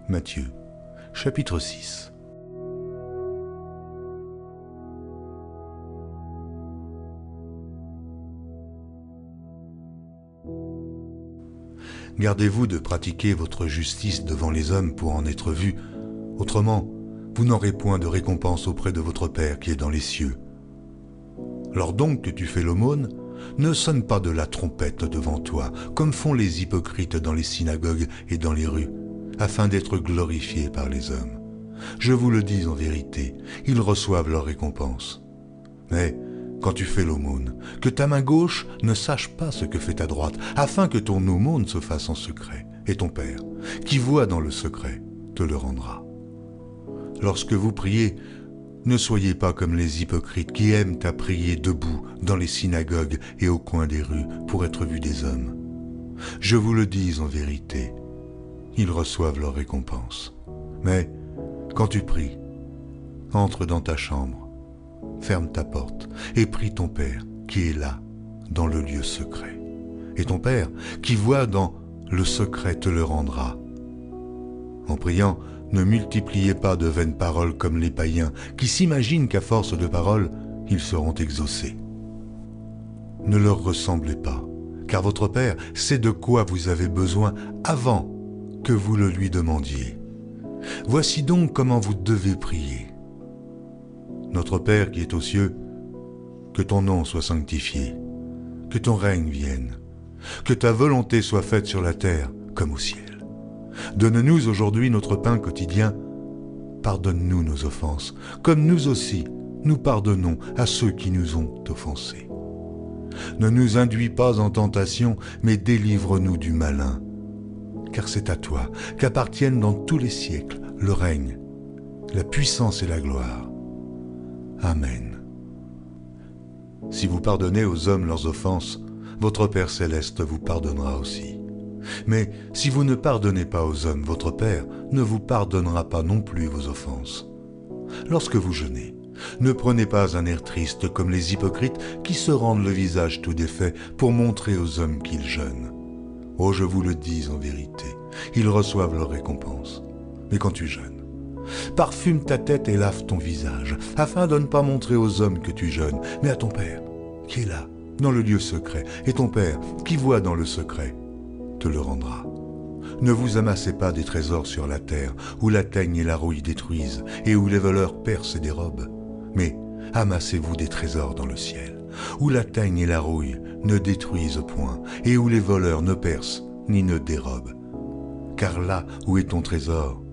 Matthieu, chapitre 6. Gardez-vous de pratiquer votre justice devant les hommes pour en être vus, autrement, vous n'aurez point de récompense auprès de votre Père qui est dans les cieux. Lors donc que tu fais l'aumône, ne sonne pas de la trompette devant toi, comme font les hypocrites dans les synagogues et dans les rues, afin d'être glorifiés par les hommes. Je vous le dis en vérité, ils reçoivent leur récompense. Mais quand tu fais l'aumône, que ta main gauche ne sache pas ce que fait ta droite, afin que ton aumône se fasse en secret, et ton Père, qui voit dans le secret, te le rendra. Lorsque vous priez, ne soyez pas comme les hypocrites qui aiment à prier debout dans les synagogues et au coin des rues pour être vus des hommes. Je vous le dis en vérité, ils reçoivent leur récompense. Mais quand tu pries, entre dans ta chambre, ferme ta porte et prie ton Père qui est là, dans le lieu secret. Et ton Père qui voit dans le secret te le rendra. En priant, ne multipliez pas de vaines paroles comme les païens qui s'imaginent qu'à force de paroles, ils seront exaucés. Ne leur ressemblez pas, car votre Père sait de quoi vous avez besoin avant que vous le lui demandiez. Voici donc comment vous devez prier. Notre Père qui est aux cieux, que ton nom soit sanctifié, que ton règne vienne, que ta volonté soit faite sur la terre comme au ciel. Donne-nous aujourd'hui notre pain quotidien. Pardonne-nous nos offenses, comme nous aussi, nous pardonnons à ceux qui nous ont offensés. Ne nous induis pas en tentation, mais délivre-nous du malin. Car c'est à toi qu'appartiennent dans tous les siècles le règne, la puissance et la gloire. Amen. Si vous pardonnez aux hommes leurs offenses, votre Père céleste vous pardonnera aussi. Mais si vous ne pardonnez pas aux hommes, votre Père ne vous pardonnera pas non plus vos offenses. Lorsque vous jeûnez, ne prenez pas un air triste comme les hypocrites qui se rendent le visage tout défait pour montrer aux hommes qu'ils jeûnent. Oh, je vous le dis en vérité, ils reçoivent leur récompense. Mais quand tu jeûnes, parfume ta tête et lave ton visage, afin de ne pas montrer aux hommes que tu jeûnes, mais à ton Père, qui est là, dans le lieu secret, et ton Père, qui voit dans le secret, te le rendra. Ne vous amassez pas des trésors sur la terre, où la teigne et la rouille détruisent, et où les voleurs percent et dérobent. Mais amassez-vous des trésors dans le ciel, où la teigne et la rouille ne détruisent point, et où les voleurs ne percent ni ne dérobent. Car là où est ton trésor,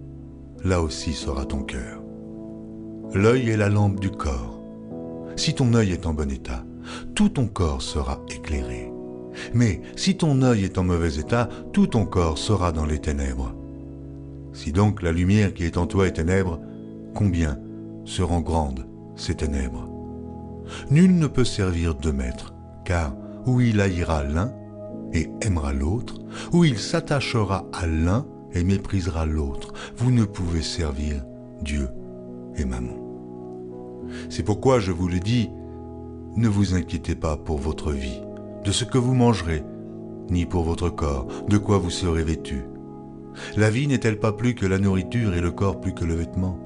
là aussi sera ton cœur. L'œil est la lampe du corps. Si ton œil est en bon état, tout ton corps sera éclairé. Mais si ton œil est en mauvais état, tout ton corps sera dans les ténèbres. Si donc la lumière qui est en toi est ténèbre, combien seront grandes ces ténèbres? Nul ne peut servir deux maîtres, car ou il haïra l'un et aimera l'autre, ou il s'attachera à l'un et méprisera l'autre. Vous ne pouvez servir Dieu et Mammon. C'est pourquoi je vous le dis, ne vous inquiétez pas pour votre vie, de ce que vous mangerez, ni pour votre corps, de quoi vous serez vêtus. La vie n'est-elle pas plus que la nourriture et le corps plus que le vêtement?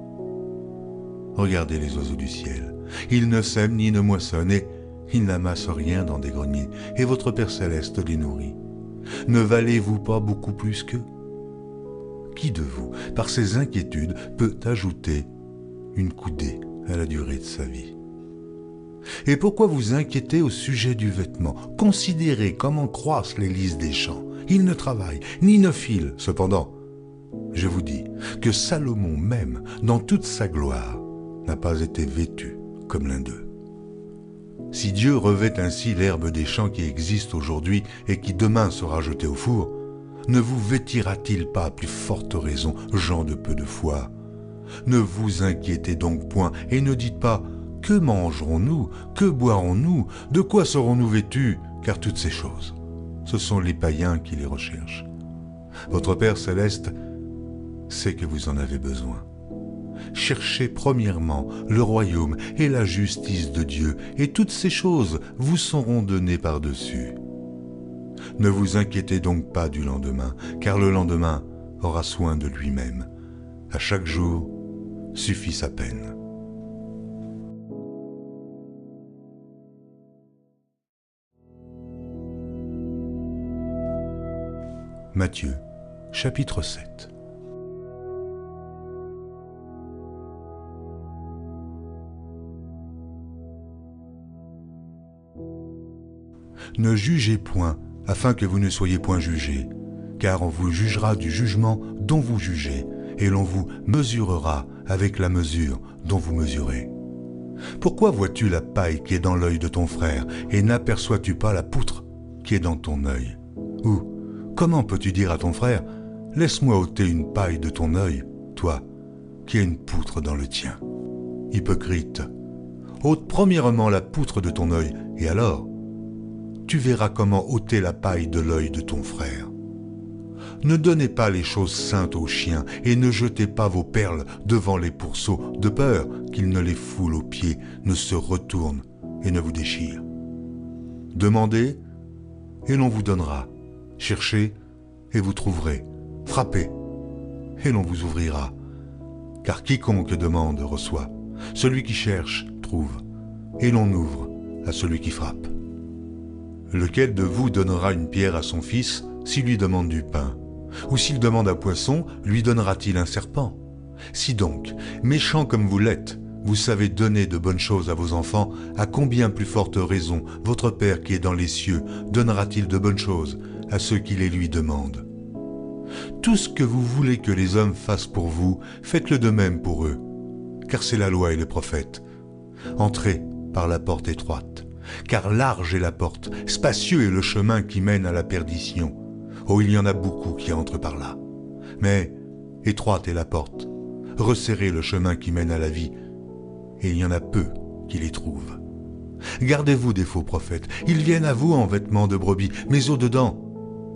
Regardez les oiseaux du ciel. Ils ne sèment ni ne moissonnent et ils n'amassent rien dans des greniers, et votre Père céleste les nourrit. Ne valez-vous pas beaucoup plus qu'eux? Qui de vous, par ses inquiétudes, peut ajouter une coudée à la durée de sa vie? Et pourquoi vous inquiétez au sujet du vêtement? Considérez comment croissent les lys des champs. Ils ne travaillent, ni ne filent. Cependant, je vous dis que Salomon même, dans toute sa gloire, n'a pas été vêtu comme l'un d'eux. Si Dieu revêt ainsi l'herbe des champs qui existe aujourd'hui et qui demain sera jetée au four, ne vous vêtira-t-il pas à plus forte raison, gens de peu de foi? Ne vous inquiétez donc point et ne dites pas « Que mangerons-nous? Que boirons-nous? De quoi serons-nous vêtus ?» Car toutes ces choses, ce sont les païens qui les recherchent. Votre Père céleste sait que vous en avez besoin. Cherchez premièrement le royaume et la justice de Dieu, et toutes ces choses vous seront données par-dessus. Ne vous inquiétez donc pas du lendemain, car le lendemain aura soin de lui-même. À chaque jour suffit sa peine. Matthieu, chapitre 7. Ne jugez point, afin que vous ne soyez point jugés, car on vous jugera du jugement dont vous jugez, et l'on vous mesurera avec la mesure dont vous mesurez. Pourquoi vois-tu la paille qui est dans l'œil de ton frère, et n'aperçois-tu pas la poutre qui est dans ton œil? Ou, comment peux-tu dire à ton frère, « Laisse-moi ôter une paille de ton œil, toi, qui as une poutre dans le tien ?» Hypocrite, ôte premièrement la poutre de ton œil, et alors, tu verras comment ôter la paille de l'œil de ton frère. Ne donnez pas les choses saintes aux chiens, et ne jetez pas vos perles devant les pourceaux, de peur qu'ils ne les foulent aux pieds, ne se retournent et ne vous déchirent. Demandez, et l'on vous donnera. Cherchez, et vous trouverez. Frappez, et l'on vous ouvrira. Car quiconque demande reçoit. Celui qui cherche trouve, et l'on ouvre à celui qui frappe. Lequel de vous donnera une pierre à son fils s'il lui demande du pain? Ou s'il demande un poisson, lui donnera-t-il un serpent? Si donc, méchants comme vous l'êtes, vous savez donner de bonnes choses à vos enfants, à combien plus forte raison votre Père qui est dans les cieux donnera-t-il de bonnes choses à ceux qui les lui demandent? Tout ce que vous voulez que les hommes fassent pour vous, faites-le de même pour eux, car c'est la loi et les prophètes. Entrez par la porte étroite, car large est la porte, spacieux est le chemin qui mène à la perdition. Oh, il y en a beaucoup qui entrent par là. Mais étroite est la porte, resserrez le chemin qui mène à la vie, et il y en a peu qui les trouvent. Gardez-vous des faux prophètes, ils viennent à vous en vêtements de brebis, mais au-dedans,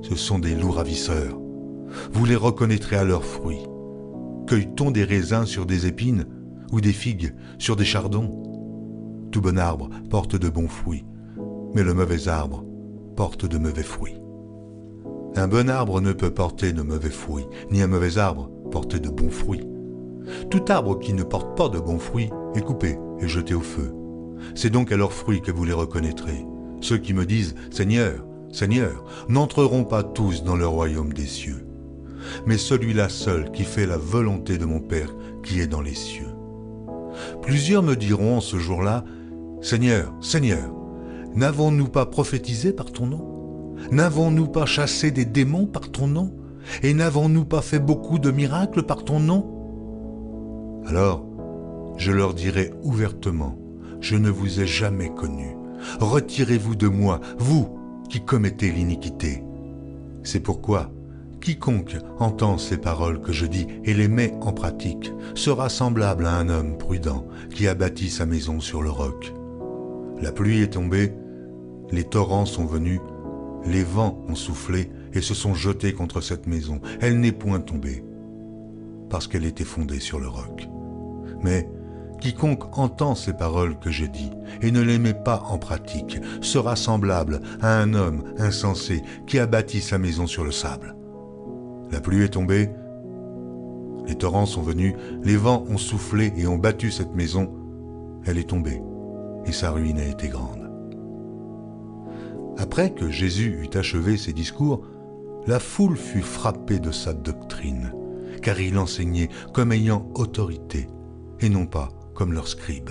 ce sont des loups ravisseurs. Vous les reconnaîtrez à leurs fruits. Cueille-t-on des raisins sur des épines, ou des figues sur des chardons? Tout bon arbre porte de bons fruits, mais le mauvais arbre porte de mauvais fruits. Un bon arbre ne peut porter de mauvais fruits, ni un mauvais arbre porter de bons fruits. Tout arbre qui ne porte pas de bons fruits est coupé et jeté au feu. C'est donc à leurs fruits que vous les reconnaîtrez. Ceux qui me disent « Seigneur, Seigneur » n'entreront pas tous dans le royaume des cieux, mais celui-là seul qui fait la volonté de mon Père qui est dans les cieux. Plusieurs me diront en ce jour-là, « Seigneur, Seigneur, n'avons-nous pas prophétisé par ton nom? N'avons-nous pas chassé des démons par ton nom? Et n'avons-nous pas fait beaucoup de miracles par ton nom ?» Alors, je leur dirai ouvertement, « Je ne vous ai jamais connus. Retirez-vous de moi, vous qui commettez l'iniquité. » C'est pourquoi, quiconque entend ces paroles que je dis et les met en pratique sera semblable à un homme prudent qui a bâti sa maison sur le roc. La pluie est tombée, les torrents sont venus, les vents ont soufflé et se sont jetés contre cette maison. Elle n'est point tombée, parce qu'elle était fondée sur le roc. Mais quiconque entend ces paroles que je dis et ne les met pas en pratique sera semblable à un homme insensé qui a bâti sa maison sur le sable. La pluie est tombée, les torrents sont venus, les vents ont soufflé et ont battu cette maison. Elle est tombée, et sa ruine a été grande. Après que Jésus eut achevé ses discours, la foule fut frappée de sa doctrine, car il enseignait comme ayant autorité, et non pas comme leurs scribes.